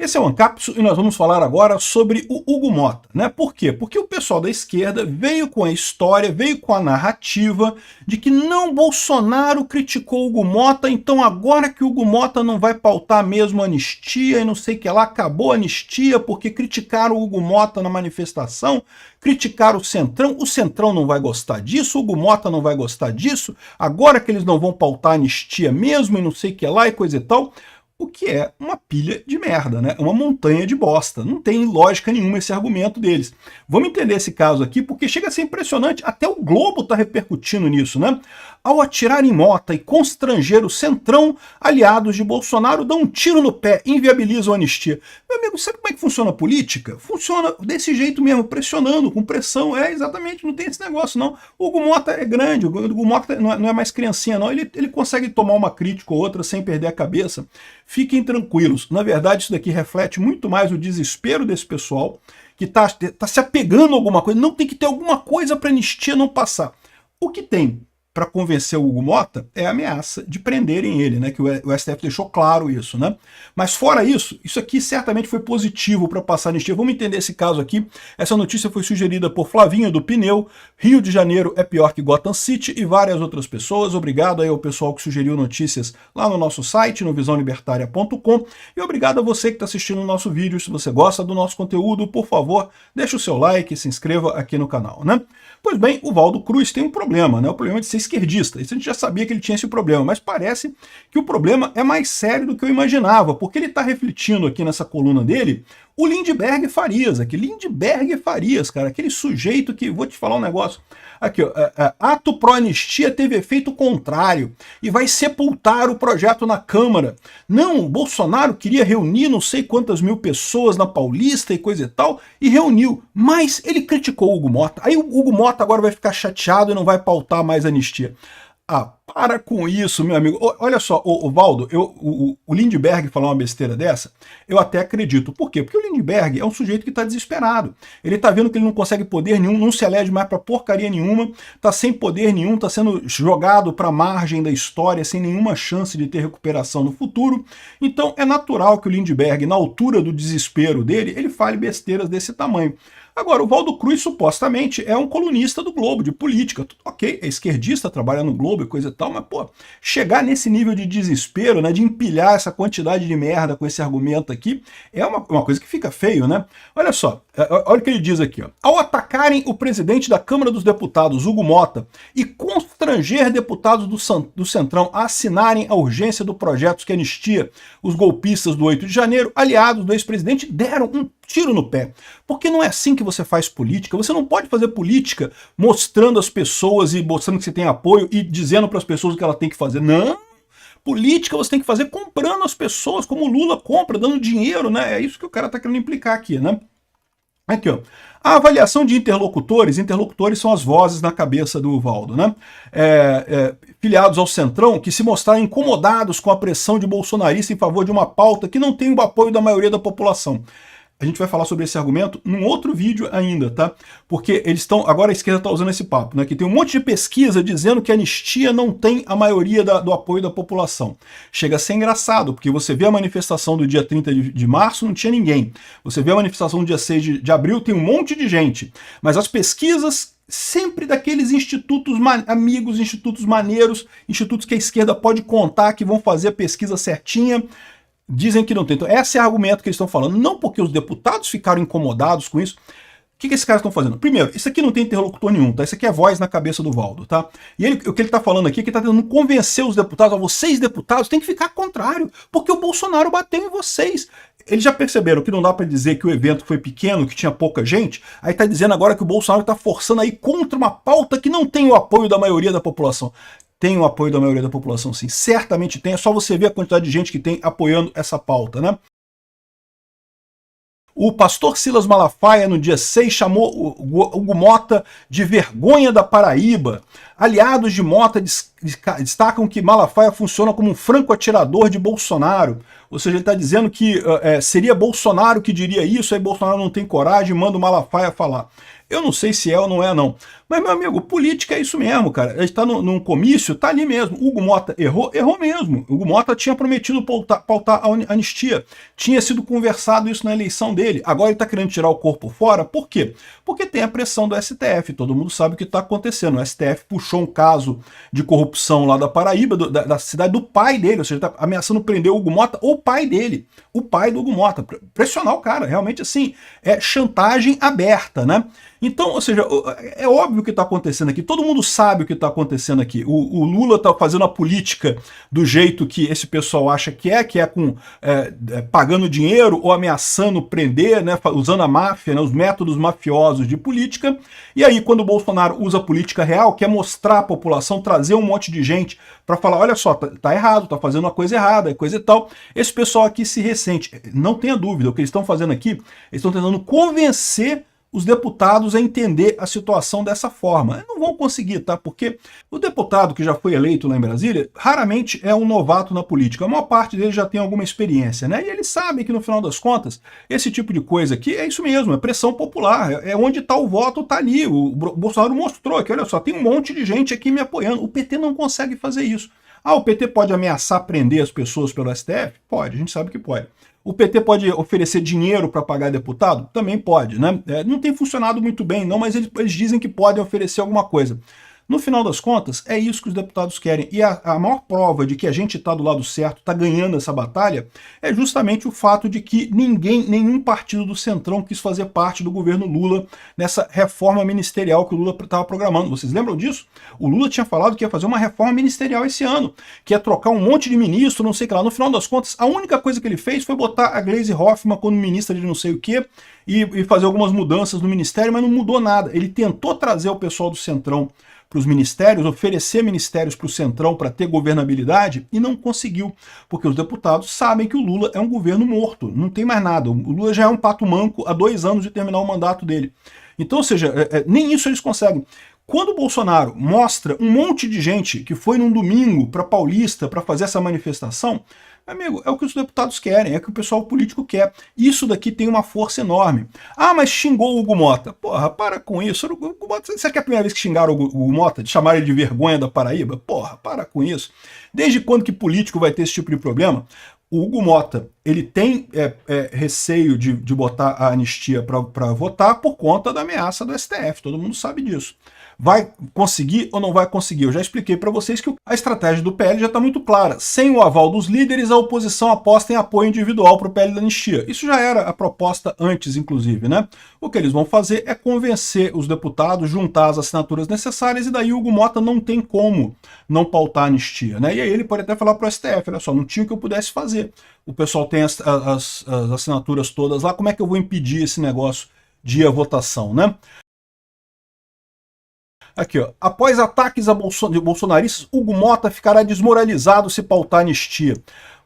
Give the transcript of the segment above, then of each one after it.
Esse é o Ancapsu e nós vamos falar agora sobre o Hugo Motta, né? Por quê? Porque o pessoal da esquerda veio com a história, veio com a narrativa de que não, Bolsonaro criticou o Hugo Motta, então agora que o Hugo Motta não vai pautar mesmo a anistia e não sei o que lá, acabou a anistia porque criticaram o Hugo Motta na manifestação, criticaram o Centrão não vai gostar disso, o Hugo Motta não vai gostar disso, agora que eles não vão pautar a anistia mesmo e não sei o que lá e coisa e tal. O que é uma pilha de merda, né? Uma montanha de bosta. Não tem lógica nenhuma esse argumento deles. Vamos entender esse caso aqui, porque chega a ser impressionante. Até o Globo está repercutindo nisso, né? Ao atirar em Motta e constranger o Centrão, aliados de Bolsonaro dão um tiro no pé, inviabilizam a anistia. Meu amigo, sabe como é que funciona a política? Funciona desse jeito mesmo, pressionando, com pressão. É, exatamente, não tem esse negócio, não. O Hugo Motta é grande, o Hugo Motta não é mais criancinha, não. Ele consegue tomar uma crítica ou outra sem perder a cabeça. Fiquem tranquilos. Na verdade, isso daqui reflete muito mais o desespero desse pessoal que tá se apegando a alguma coisa. Não tem que ter alguma coisa para a anistia não passar. O que tem para convencer o Hugo Motta é a ameaça de prenderem ele, né? Que o STF deixou claro isso, né? Mas fora isso, isso aqui certamente foi positivo para passar a anistia. Vamos entender esse caso aqui. Essa notícia foi sugerida por Flavinho do Pneu, Rio de Janeiro é pior que Gotham City e várias outras pessoas. Obrigado aí ao pessoal que sugeriu notícias lá no nosso site, no visãolibertaria.com, e obrigado a você que está assistindo o nosso vídeo. Se você gosta do nosso conteúdo, por favor, deixa o seu like e se inscreva aqui no canal, né? Pois bem, o Valdo Cruz tem um problema, né? O problema de ser esquerdista. Isso a gente já sabia que ele tinha esse problema, mas parece que o problema é mais sério do que eu imaginava, porque ele está refletindo aqui nessa coluna dele o Lindbergh Farias, aqui, Lindbergh Farias, cara, aquele sujeito que, vou te falar um negócio, aqui, ó, ato pró-anistia teve efeito contrário e vai sepultar o projeto na Câmara. Não, o Bolsonaro queria reunir não sei quantas mil pessoas na Paulista e coisa e tal, e reuniu, mas ele criticou o Hugo Motta. Aí o Hugo Motta agora vai ficar chateado e não vai pautar mais a anistia. Ah, para com isso, meu amigo. Olha só, o Valdo, o Lindbergh falar uma besteira dessa, eu até acredito. Por quê? Porque o Lindbergh é um sujeito que está desesperado. Ele está vendo que ele não consegue poder nenhum, não se elege mais para porcaria nenhuma, está sem poder nenhum, está sendo jogado para a margem da história, sem nenhuma chance de ter recuperação no futuro. Então é natural que o Lindbergh, na altura do desespero dele, ele fale besteiras desse tamanho. Agora, o Valdo Cruz supostamente é um colunista do Globo, de política. Ok, é esquerdista, trabalha no Globo e coisa e tal, mas, pô, chegar nesse nível de desespero, né, de empilhar essa quantidade de merda com esse argumento aqui, é uma coisa que fica feio, né? Olha só, olha o que ele diz aqui, ó. Ao atacarem o presidente da Câmara dos Deputados, Hugo Motta, e constranger deputados do Centrão a assinarem a urgência do projeto que anistia os golpistas do 8 de janeiro, aliados do ex-presidente deram um tiro no pé. Porque não é assim que você faz política. Você não pode fazer política mostrando as pessoas e mostrando que você tem apoio e dizendo para as pessoas o que ela tem que fazer. Não! Política você tem que fazer comprando as pessoas, como o Lula compra, dando dinheiro, né? É isso que o cara tá querendo implicar aqui, né? Aqui, ó. A avaliação de interlocutores são as vozes na cabeça do Valdo, né? Filiados ao Centrão, que se mostraram incomodados com a pressão de bolsonarista em favor de uma pauta que não tem o apoio da maioria da população. A gente vai falar sobre esse argumento num outro vídeo ainda, tá? Porque eles estão, agora a esquerda está usando esse papo, né? Que tem um monte de pesquisa dizendo que a anistia não tem a maioria do apoio da população. Chega a ser engraçado, porque você vê a manifestação do dia 30 de março, não tinha ninguém. Você vê a manifestação do dia 6 de abril, tem um monte de gente. Mas as pesquisas sempre daqueles institutos amigos, institutos maneiros, institutos que a esquerda pode contar que vão fazer a pesquisa certinha, dizem que não tem. Então, esse é o argumento que eles estão falando. Não porque os deputados ficaram incomodados com isso. O que esses caras estão fazendo? Primeiro, isso aqui não tem interlocutor nenhum, tá? Isso aqui é voz na cabeça do Valdo, tá? E o que ele está falando aqui é que ele está tentando convencer os deputados, vocês deputados têm que ficar contrário, porque o Bolsonaro bateu em vocês. Eles já perceberam que não dá para dizer que o evento foi pequeno, que tinha pouca gente, aí está dizendo agora que o Bolsonaro está forçando aí contra uma pauta que não tem o apoio da maioria da população. Tem o apoio da maioria da população, sim. Certamente tem. É só você ver a quantidade de gente que tem apoiando essa pauta, né? O pastor Silas Malafaia, no dia 6, chamou o Hugo Motta de vergonha da Paraíba. Aliados de Motta destacam que Malafaia funciona como um franco atirador de Bolsonaro. Ou seja, ele está dizendo que seria Bolsonaro que diria isso, aí Bolsonaro não tem coragem, manda o Malafaia falar. Eu não sei se é ou não é, não. Mas, meu amigo, política é isso mesmo, cara. A gente tá num comício, tá ali mesmo. Hugo Mota errou? Errou mesmo. Hugo Mota tinha prometido pautar a anistia. Tinha sido conversado isso na eleição dele. Agora ele tá querendo tirar o corpo fora. Por quê? Porque tem a pressão do STF. Todo mundo sabe o que tá acontecendo. O STF puxou um caso de corrupção lá da Paraíba, da cidade do pai dele. Ou seja, tá ameaçando prender o Hugo Mota, ou o pai dele. O pai do Hugo Mota. Pressionar o cara. Realmente, assim, é chantagem aberta, né? Então, ou seja, é óbvio o que está acontecendo aqui, todo mundo sabe o que está acontecendo aqui. O Lula está fazendo a política do jeito que esse pessoal acha que é com pagando dinheiro ou ameaçando prender, né, usando a máfia, né, os métodos mafiosos de política. E aí, quando o Bolsonaro usa a política real, quer mostrar à população, trazer um monte de gente para falar, olha só, tá errado, tá fazendo uma coisa errada, é coisa e tal. Esse pessoal aqui se ressente. Não tenha dúvida, o que eles estão fazendo aqui, eles estão tentando convencer os deputados a entender a situação dessa forma. Eles não vão conseguir, tá? Porque o deputado que já foi eleito lá em Brasília, raramente é um novato na política. A maior parte deles já tem alguma experiência, né? E eles sabem que, no final das contas, esse tipo de coisa aqui é isso mesmo, é pressão popular. É onde está o voto, está ali. O Bolsonaro mostrou que, olha só, tem um monte de gente aqui me apoiando. O PT não consegue fazer isso. Ah, o PT pode ameaçar prender as pessoas pelo STF? Pode, a gente sabe que pode. O PT pode oferecer dinheiro para pagar deputado? Também pode, né? Não tem funcionado muito bem, não, mas eles dizem que podem oferecer alguma coisa. No final das contas, é isso que os deputados querem. E a maior prova de que a gente está do lado certo, está ganhando essa batalha, é justamente o fato de que nenhum partido do Centrão quis fazer parte do governo Lula nessa reforma ministerial que o Lula estava programando. Vocês lembram disso? O Lula tinha falado que ia fazer uma reforma ministerial esse ano, que ia trocar um monte de ministro, não sei o que lá. No final das contas, a única coisa que ele fez foi botar a Gleisi Hoffmann como ministra de não sei o que e fazer algumas mudanças no ministério, mas não mudou nada. Ele tentou trazer o pessoal do Centrão para os ministérios, oferecer ministérios para o Centrão para ter governabilidade, e não conseguiu, porque os deputados sabem que o Lula é um governo morto, não tem mais nada. O Lula já é um pato manco há 2 anos de terminar o mandato dele. Então, ou seja, nem isso eles conseguem. Quando o Bolsonaro mostra um monte de gente que foi num domingo para Paulista para fazer essa manifestação, amigo, é o que os deputados querem, é o que o pessoal político quer. Isso daqui tem uma força enorme. Ah, mas xingou o Hugo Mota. Porra, para com isso. O Hugo Mota, será que é a primeira vez que xingaram o Hugo Mota? De chamar ele de vergonha da Paraíba? Porra, para com isso. Desde quando que político vai ter esse tipo de problema? O Hugo Mota, ele tem receio de botar a anistia para votar por conta da ameaça do STF. Todo mundo sabe disso. Vai conseguir ou não vai conseguir? Eu já expliquei para vocês que a estratégia do PL já está muito clara. Sem o aval dos líderes, a oposição aposta em apoio individual para o PL da anistia. Isso já era a proposta antes, inclusive, né? O que eles vão fazer é convencer os deputados, juntar as assinaturas necessárias, e daí o Hugo Mota não tem como não pautar a anistia, né? E aí ele pode até falar para o STF, olha só, não tinha o que eu pudesse fazer. O pessoal tem as assinaturas todas lá, como é que eu vou impedir esse negócio de ir à votação, né? Aqui, ó. Após ataques de bolsonaristas, Hugo Mota ficará desmoralizado se pautar anistia.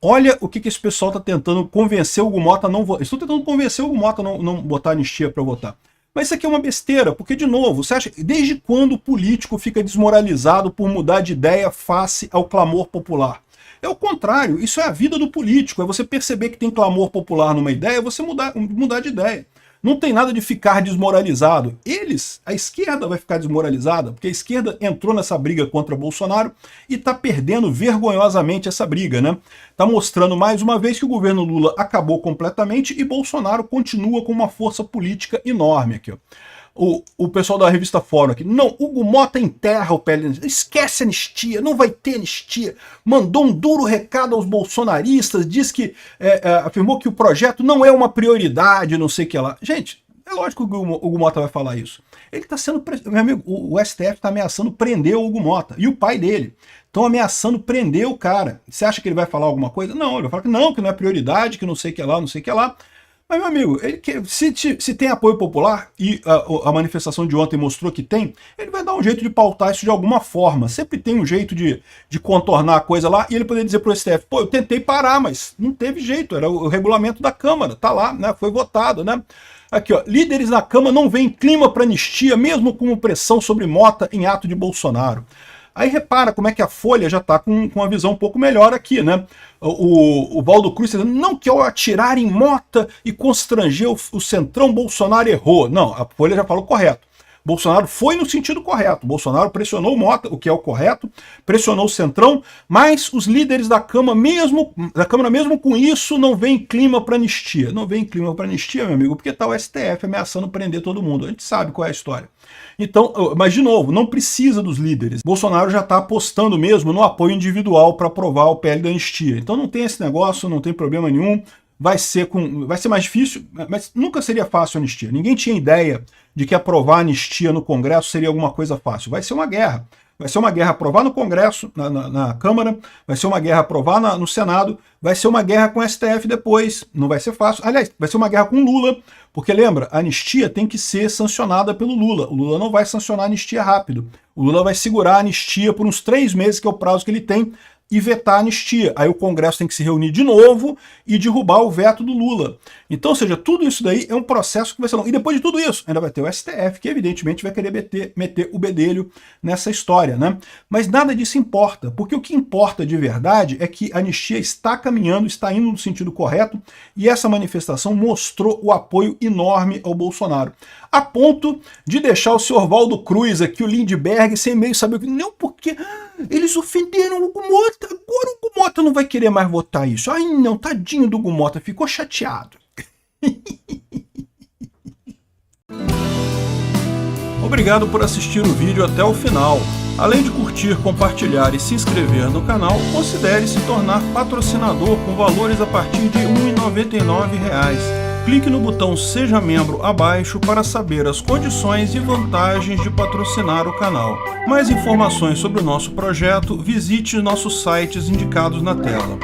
Olha o que esse pessoal está tentando convencer o Hugo Mota a não votar. Estão tentando convencer o Hugo Mota a não botar anistia para votar. Mas isso aqui é uma besteira, porque, de novo, você acha, desde quando o político fica desmoralizado por mudar de ideia face ao clamor popular? É o contrário, isso é a vida do político, é você perceber que tem clamor popular numa ideia, você mudar de ideia. Não tem nada de ficar desmoralizado. A esquerda vai ficar desmoralizada, porque a esquerda entrou nessa briga contra Bolsonaro e está perdendo vergonhosamente essa briga, né? Está mostrando mais uma vez que o governo Lula acabou completamente e Bolsonaro continua com uma força política enorme aqui, ó. O pessoal da revista Fórum aqui, não, Hugo Mota enterra o PL, esquece a anistia, não vai ter anistia, mandou um duro recado aos bolsonaristas, diz que, afirmou que o projeto não é uma prioridade, não sei o que lá. Gente, é lógico que o Hugo Mota vai falar isso. Ele está sendo, meu amigo, o STF está ameaçando prender o Hugo Mota e o pai dele. Estão ameaçando prender o cara. Você acha que ele vai falar alguma coisa? Não, ele vai falar que não é prioridade, que não sei o que lá, não sei o que lá. Mas, meu amigo, se tem apoio popular, e a manifestação de ontem mostrou que tem, ele vai dar um jeito de pautar isso de alguma forma. Sempre tem um jeito de contornar a coisa lá, e ele poder dizer para o STF, pô, eu tentei parar, mas não teve jeito, era o regulamento da Câmara, tá lá, né, foi votado, né? Aqui, ó, líderes na Câmara não veem clima para anistia, mesmo com pressão sobre Mota em ato de Bolsonaro. Aí repara como é que a Folha já está com uma visão um pouco melhor aqui, né? O Valdo Cruz dizendo, não, que ao atirar em Mota e constranger o Centrão, Bolsonaro errou. Não, a Folha já falou correto. Bolsonaro foi no sentido correto. Bolsonaro pressionou o Mota, o que é o correto, pressionou o Centrão, mas os líderes da Câmara, mesmo com isso, não vem clima para anistia. Não vem clima para anistia, meu amigo, porque está o STF ameaçando prender todo mundo. A gente sabe qual é a história. Então, mas de novo, não precisa dos líderes. Bolsonaro já está apostando mesmo no apoio individual para aprovar o PL da anistia. Então não tem esse negócio, não tem problema nenhum. Vai ser mais difícil, mas nunca seria fácil a anistia. Ninguém tinha ideia de que aprovar a anistia no Congresso seria alguma coisa fácil. Vai ser uma guerra. Vai ser uma guerra aprovar no Congresso, na Câmara, vai ser uma guerra aprovar no Senado, vai ser uma guerra com o STF depois. Não vai ser fácil. Aliás, vai ser uma guerra com Lula, porque lembra, a anistia tem que ser sancionada pelo Lula. O Lula não vai sancionar a anistia rápido. O Lula vai segurar a anistia por uns 3 meses, que é o prazo que ele tem, e vetar a anistia. Aí o Congresso tem que se reunir de novo e derrubar o veto do Lula. Então, ou seja, tudo isso daí é um processo que vai ser longo. E depois de tudo isso, ainda vai ter o STF, que evidentemente vai querer meter o bedelho nessa história, né? Mas nada disso importa, porque o que importa de verdade é que a anistia está caminhando, está indo no sentido correto, e essa manifestação mostrou o apoio enorme ao Bolsonaro. A ponto de deixar o senhor Valdo Cruz aqui, o Lindbergh, sem meio saber o que... Não, porque eles ofenderam o Hugo Mota, agora o Hugo Mota não vai querer mais votar isso. Ai não, tadinho do Hugo Mota, ficou chateado. Obrigado por assistir o vídeo até o final. Além de curtir, compartilhar e se inscrever no canal, considere se tornar patrocinador com valores a partir de R$ 1,99. Clique no botão Seja Membro abaixo para saber as condições e vantagens de patrocinar o canal. Mais informações sobre o nosso projeto, visite nossos sites indicados na tela.